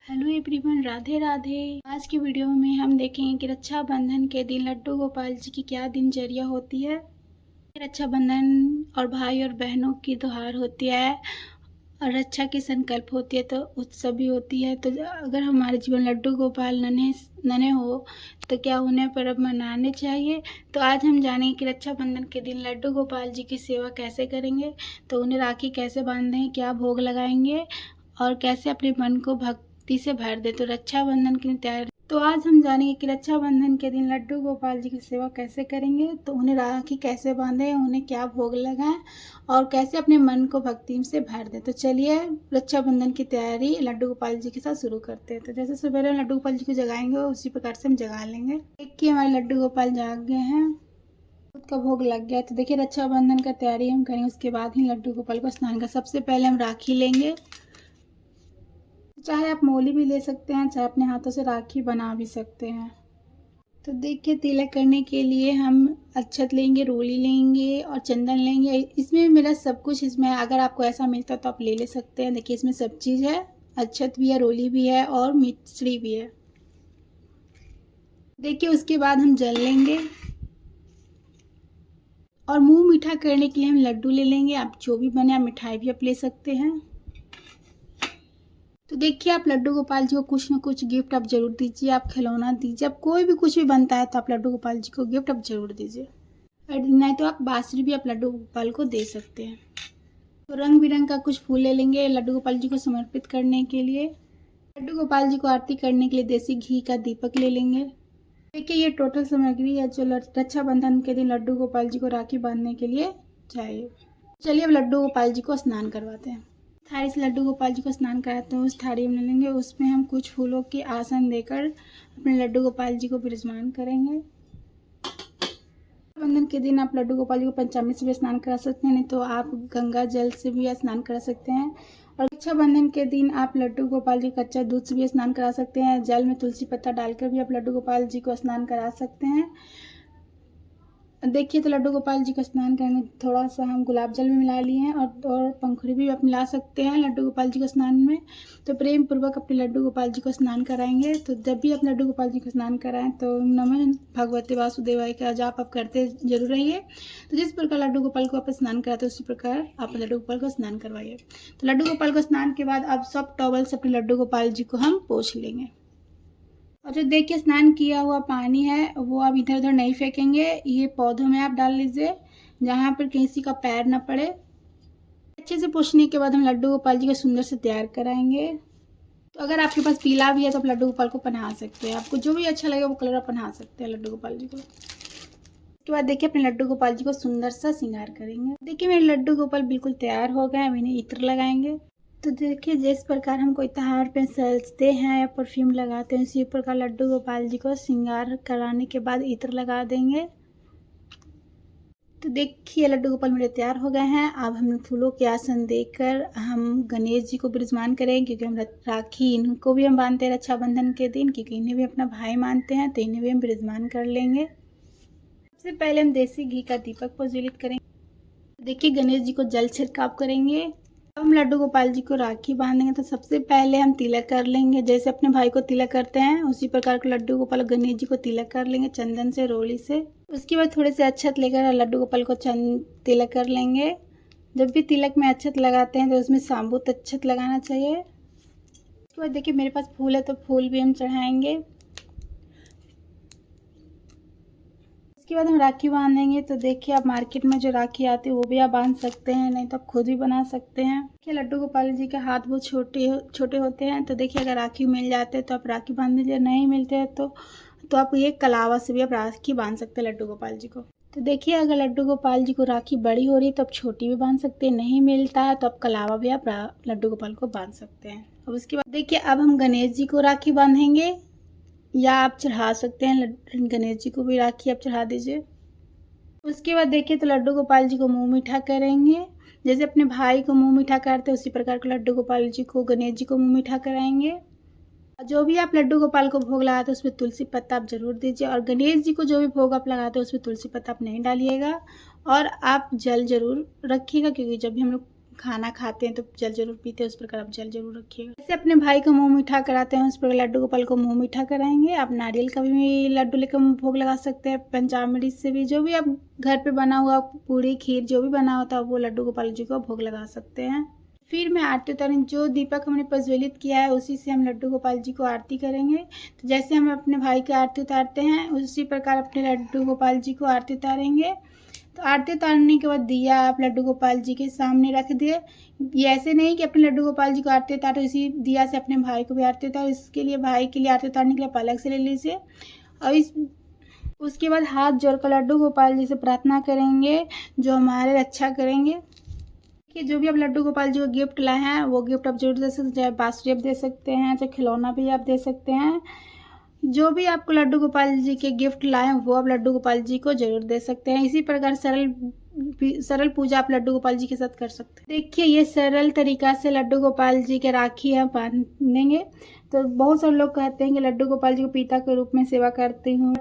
Hello everyone, Radhe Radhe. आज की video में हम देखेंगे कि रक्षाबंधन के दिन लड्डू गोपाल जी की क्या दिनचर्या होती है। रक्षाबंधन और भाई और बहनों की त्योहार होती है और रक्षा की संकल्प होती है, तो उत्सव भी होती है। तो अगर हमारे जीवन लड्डू गोपाल नन्हे नन्हे हो तो क्या उन्हें पर्व मनाने चाहिए। तो आज हम जानेंगे कि रक्षाबंधन के दिन लड्डू गोपाल जी की सेवा कैसे करेंगे, तो उन्हें राखी कैसे बांधेंगे, क्या भोग लगाएंगे और कैसे अपने मन को भक्ति से भर दे। तो रक्षाबंधन की तैयारी, तो आज हम जानेंगे कि रक्षाबंधन के दिन लड्डू गोपाल जी की सेवा कैसे करेंगे, तो उन्हें राखी कैसे बांधें, उन्हें क्या भोग लगाएं और कैसे अपने मन को भक्ति से भर दें। तो चलिए रक्षाबंधन की तैयारी लड्डू गोपाल जी के साथ शुरू करते हैं। तो जैसे सवेरे लड्डू गोपाल जी को जगाएंगे उसी प्रकार से हम जगा लेंगे। देखिए हमारे लड्डू गोपाल जाग गए हैं, दूध का भोग लग गया। तो देखिए रक्षाबंधन का तैयारी हम करेंगे, उसके बाद ही लड्डू गोपाल को स्नान का। सबसे पहले हम राखी लेंगे, चाहे आप मोली भी ले सकते हैं, चाहे अपने हाथों से राखी बना भी सकते हैं। तो देखिए तिलक करने के लिए हम अक्षत लेंगे, रोली लेंगे और चंदन लेंगे। इसमें मेरा सब कुछ इसमें, अगर आपको ऐसा मिलता तो आप ले सकते हैं। देखिए इसमें सब चीज़ है, अक्षत भी है, रोली भी है और मिश्री भी है। देखिए उसके बाद हम जल लेंगे और मुंह मीठा करने के लिए हम लड्डू ले लेंगे। आप जो भी बने, आप मिठाई भी आप ले सकते हैं। तो देखिए आप लड्डू गोपाल जी को कुछ न कुछ गिफ्ट आप जरूर दीजिए, आप खिलौना दीजिए, आप कोई भी कुछ भी बनता है तो आप लड्डू गोपाल जी को गिफ्ट आप जरूर दीजिए। और नहीं तो आप बांसुरी भी आप लड्डू गोपाल को दे सकते हैं। तो रंग बिरंग का कुछ फूल ले लेंगे लड्डू गोपाल जी को समर्पित करने के लिए। लड्डू गोपाल जी को आरती करने के लिए देसी घी का दीपक ले लेंगे। देखिए ये टोटल सामग्री है जो रक्षाबंधन के दिन लड्डू गोपाल जी को राखी बांधने के लिए चाहिए। चलिए अब लड्डू गोपाल जी को स्नान करवाते हैं। थाली से लड्डू गोपाल जी को स्नान कराते हैं, उस थाली में ले लेंगे, उसमें हम कुछ फूलों के आसन देकर अपने लड्डू गोपाल जी को विराजमान करेंगे। रक्षाबंधन के दिन आप लड्डू गोपाल जी को पंचामृत से भी स्नान करा सकते हैं, नहीं तो आप गंगा जल से भी स्नान करा सकते हैं। और रक्षाबंधन के दिन आप लड्डू गोपाल जी कच्चा दूध से भी स्नान करा सकते हैं। जल में तुलसी पत्ता डालकर भी आप लड्डू गोपाल जी को स्नान करा सकते हैं। देखिए तो लड्डू गोपाल जी का स्नान करने थोड़ा सा हम गुलाब जल में मिला लिए हैं और पंखुड़ी भी आप मिला सकते हैं लड्डू गोपाल जी को स्नान में। तो प्रेम पूर्वक अपने लड्डू गोपाल जी को स्नान कराएंगे। तो जब भी आप लड्डू गोपाल जी को स्नान कराएं तो नमः भगवते वासुदेवाय का जाप आप करते जरूर रहिए। तो जिस प्रकार लड्डू गोपाल को आप स्नान कराते उसी प्रकार आप लड्डू गोपाल को स्नान करवाइए। तो लड्डू गोपाल को स्नान के बाद आप सब टॉवल से अपने लड्डू गोपाल जी को हम पोंछ लेंगे। और जो देखिए स्नान किया हुआ पानी है वो आप इधर उधर नहीं फेंकेंगे, ये पौधों में आप डाल लीजिए जहाँ पर किसी का पैर न पड़े। अच्छे से पोंछने के बाद हम लड्डू गोपाल जी को सुंदर से तैयार कराएंगे। तो अगर आपके पास पीला भी है तो आप लड्डू गोपाल को पहना सकते हैं, आपको जो भी अच्छा लगे वो कलर आप पहना सकते हैं लड्डू गोपाल जी को। उसके बाद देखिए अपने लड्डू गोपाल जी को सुंदर सा श्रृंगार करेंगे। देखिए मेरे लड्डू गोपाल बिल्कुल तैयार हो गए, हम इन्हें इत्र लगाएंगे। तो देखिए जिस प्रकार हम कोई त्योहार पे सजते हैं या परफ्यूम लगाते हैं, उसी प्रकार लड्डू गोपाल जी को श्रृंगार कराने के बाद इत्र लगा देंगे। तो देखिए लड्डू गोपाल मेरे तैयार हो गए हैं। अब हम फूलों के आसन देकर हम गणेश जी को विराजमान करें, क्योंकि हम राखी इनको भी हम बांधते हैं रक्षाबंधन के दिन, क्योंकि इन्हें भी अपना भाई मानते हैं, तो इन्हें भी हम विराजमान कर लेंगे। सबसे पहले हम देसी घी का दीपक प्रज्वलित करेंगे। देखिए गणेश जी को जल छिड़काव करेंगे। अब हम लड्डू गोपाल जी को राखी बांधेंगे। तो सबसे पहले हम तिलक कर लेंगे, जैसे अपने भाई को तिलक करते हैं उसी प्रकार के लड्डू गोपाल गणेश जी को तिलक कर लेंगे चंदन से, रोली से। उसके बाद थोड़े से अक्षत लेकर लड्डू गोपाल को तिलक कर लेंगे। जब भी तिलक में अक्षत लगाते हैं तो उसमें साबुत अक्षत लगाना चाहिए। उसके बाद देखिए मेरे पास फूल है तो फूल भी हम चढ़ाएंगे। उसके बाद हम राखी बांधेंगे। तो देखिए आप मार्केट में जो राखी आती है वो भी आप बांध सकते हैं, नहीं तो आप खुद भी बना सकते हैं। देखिए लड्डू गोपाल जी के हाथ बहुत छोटे होते हैं, तो देखिए अगर राखी मिल जाते हैं तो आप राखी बांध दीजिए, नहीं मिलते हैं तो आप ये कलावा से भी आप राखी बांध सकते हैं लड्डू गोपाल जी को। तो देखिए अगर लड्डू गोपाल जी को राखी बड़ी हो रही है तो आप छोटी भी बांध सकते हैं, नहीं मिलता है तो आप कलावा भी आप लड्डू गोपाल को बांध सकते हैं। अब उसके बाद देखिए अब हम गणेश जी को राखी बांधेंगे, या आप चढ़ा सकते हैं गणेश जी को भी राखी आप चढ़ा दीजिए। उसके बाद देखिए तो लड्डू गोपाल जी को मुंह मीठा करेंगे, जैसे अपने भाई को मुंह मीठा करते हैं उसी प्रकार के लड्डू गोपाल जी को गणेश जी को मुंह मीठा कराएंगे। जो भी आप लड्डू गोपाल को भोग लगाते हैं उसमें तुलसी पत्ता आप जरूर दीजिए, और गणेश जी को जो भी भोग आप लगाते हैं उसमें तुलसी पत्ता आप नहीं डालिएगा। और आप जल जरूर रखिएगा, क्योंकि जब भी हम लोग खाना खाते हैं तो जल जरूर पीते हैं, उस प्रकार आप जल जरूर रखिएगा। जैसे अपने भाई को मुंह मीठा कराते हैं उस प्रकार लड्डू गोपाल को मुंह मीठा कराएंगे। आप नारियल का भी लड्डू लेकर भोग लगा सकते हैं, पंचामृत से भी, जो भी आप घर पे बना हुआ पूरी खीर जो भी बना होता है वो लड्डू गोपाल जी को भोग लगा सकते हैं। फिर मैं आरती उतारेंगे, जो दीपक हमने प्रज्वलित किया है उसी से हम लड्डू गोपाल जी को आरती करेंगे। तो जैसे हम अपने भाई की आरती उतारते हैं उसी प्रकार अपने लड्डू गोपाल जी को आरती उतारेंगे। तो आरती उतारने के बाद दिया आप लड्डू गोपाल जी के सामने रख दिए। ये ऐसे नहीं कि अपने लड्डू गोपाल जी को आरती उतारो इसी दिया से अपने भाई को भी आरती उतारो, इसके लिए भाई के लिए आरती उतारने के लिए आप अलग से ले लीजिए। और उसके बाद हाथ जोड़कर लड्डू गोपाल जी से प्रार्थना करेंगे जो हमारे रक्षा करेंगे। कि जो भी आप लड्डू गोपाल जी को गिफ्ट लाए हैं वो गिफ्ट आप जरूर दे सकते हैं, चाहे बांसुरी आप दे सकते हैं, चाहे खिलौना भी आप दे सकते हैं। जो भी आपको लड्डू गोपाल जी के गिफ्ट लाए वो आप लड्डू गोपाल जी को जरूर दे सकते हैं। इसी प्रकार सरल पूजा आप लड्डू गोपाल जी के साथ कर सकते हैं। देखिए ये सरल तरीका से लड्डू गोपाल जी के राखी हम बांधेंगे। तो बहुत सारे लोग कहते हैं कि लड्डू गोपाल जी को पिता के रूप में सेवा करती हूँ,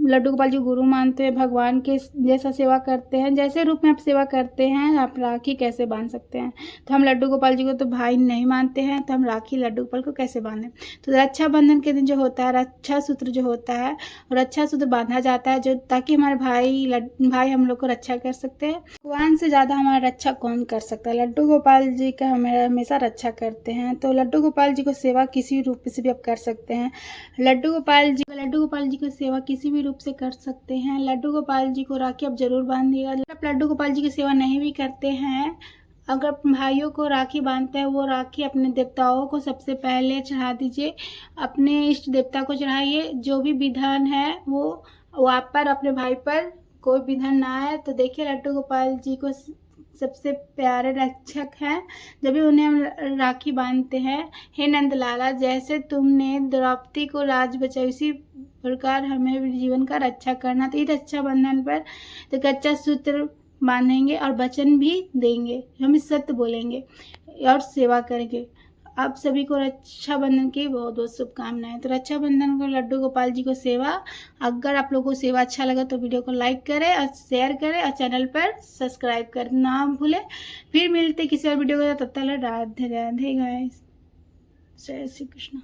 लड्डू गोपाल जी को गुरु मानते हैं, भगवान के जैसा सेवा करते हैं, जैसे रूप में आप सेवा करते हैं आप राखी कैसे बांध सकते हैं। तो हम लड्डू गोपाल जी को तो भाई नहीं मानते हैं, तो हम राखी लड्डू गोपाल को कैसे बांधें। तो रक्षाबंधन के दिन जो होता है रक्षा सूत्र जो होता है और रक्षा सूत्र बांधा जाता है जो ताकि हमारे भाई हम लोग को रक्षा कर सकते हैं। भगवान से ज़्यादा हमारा रक्षा कौन कर सकता है, लड्डू गोपाल जी का हमेशा रक्षा करते हैं। तो लड्डू गोपाल जी को सेवा किसी रूप से भी आप कर सकते हैं। लड्डू गोपाल जी को सेवा किसी भी रूप से कर सकते हैं। लड्डू गोपाल जी को राखी आप जरूर बांधिएगा। आप लड्डू गोपाल जी की सेवा नहीं भी करते हैं, अगर भाइयों को राखी बांधते हैं वो राखी अपने देवताओं को सबसे पहले चढ़ा दीजिए, अपने इष्ट देवता को चढ़ाइए। जो भी विधान है वो आप पर अपने भाई पर कोई विधान ना आए। तो देखिए लड्डू गोपाल जी को सबसे प्यारे रक्षक हैं। जब भी उन्हें हम राखी बांधते हैं, हे नंद लाला जैसे तुमने द्रौपदी को राज बचाई उसी प्रकार हमें भी जीवन का रक्षा करना। तो इस रक्षाबंधन पर तो कच्चा सूत्र बांधेंगे और वचन भी देंगे, हम सत्य बोलेंगे और सेवा करेंगे। आप सभी को रक्षाबंधन की बहुत बहुत शुभकामनाएं। तो रक्षाबंधन को लड्डू गोपाल जी को सेवा, अगर आप लोगों को सेवा अच्छा लगा तो वीडियो को लाइक करें और शेयर करें और चैनल पर सब्सक्राइब करना ना भूलें। फिर मिलते किसी और वीडियो को, तब तक राधे राधे गाइस, जय श्री कृष्ण।